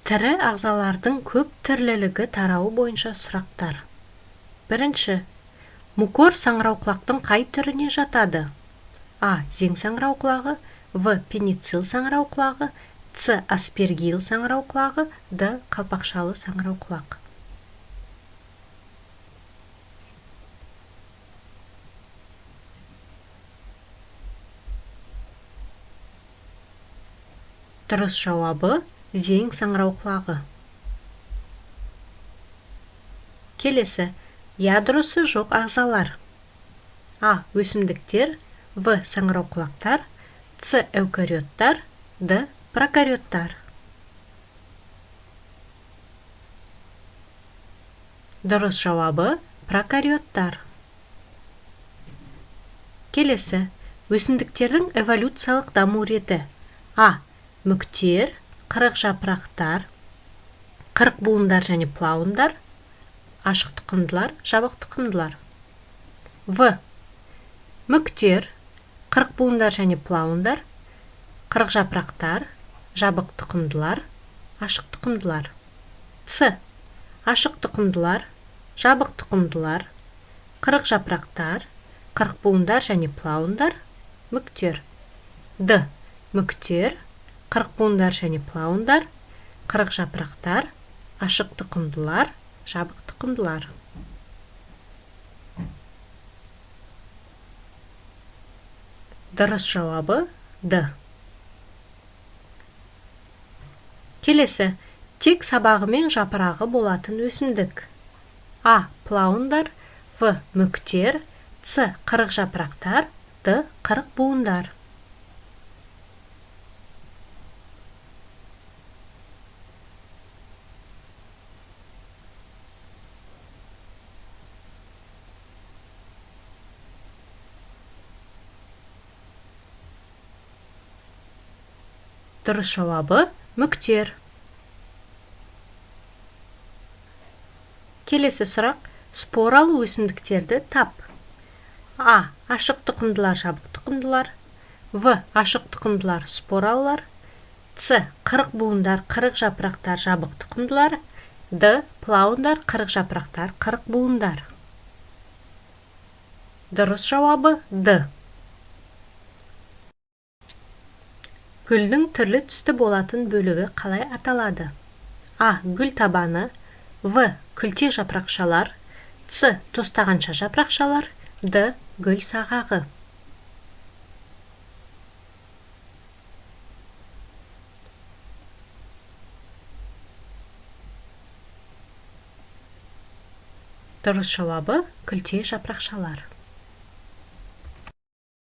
Тірі ағзалардың көп түрлілігі тарауы бойынша сұрақтар. Бірінші, мұкор саңырауқұлақтың қай түріне жатады? А. Зең саңырауқұлағы, В. Пеницилл саңырауқұлағы, С. Аспергилл саңырауқұлағы, Д. Қалпақшалы саңырауқұлақ. Дұрыс жауабы зең саңырауқұлағы. Келесі, ядросы жоқ ағзалар. А. Өсімдіктер, В. Саңырауқұлақтар, С. Эукариоттар, Д. Прокариоттар. Дұрыс жауабы прокариоттар. Келесі, өсімдіктердің эволюциялық даму реті. А. Мүктер, қырық жапырақтар, қырық буындар және плауындар, ашық тұқымдылар, жабық тұқымдылар. В. Мүктер, қырық буындар және плауындар, қырық жапырақтар, жабық тұқымдылар, ашық тұқымдылар. С. Ашық тұқымдылар, жабық тұқымдылар, қырық жапырақтар, қырық буындар және плауындар, мүктер. Д. Мүктер, қырық буындар және плауындар, қырық жапырақтар, ашық тұқымдылар, жабық тұқымдылар. Дұрыс жауабы Д. Келесі, тек сабағы мен жапырағы болатын өсімдік. А. Плауындар, В. Мүктер, С. Қырық жапырақтар, Д. Қырық буындар. Дұрыс жауабы мүктер. Келесі сұрақ, споралы өсімдіктерді тап. А. Ашық тұқымдылар, жабық тұқымдылар, В. Ашық тұқымдылар, споралылар, С. Қырық буындар, қырық жапырақтар, жабық тұқымдылар, Д. Плауындар, қырық жапырақтар, қырық буындар. Дұрыс жауабы Д. Гүлдің түрлі түсті болатын бөлігі қалай аталады? А. Гүл табаны, В. Күлте жапырақшалар, С. Тостағанша жапырақшалар, Д. Гүл сағағы. Дұрыс жауабы күлте жапырақшалар.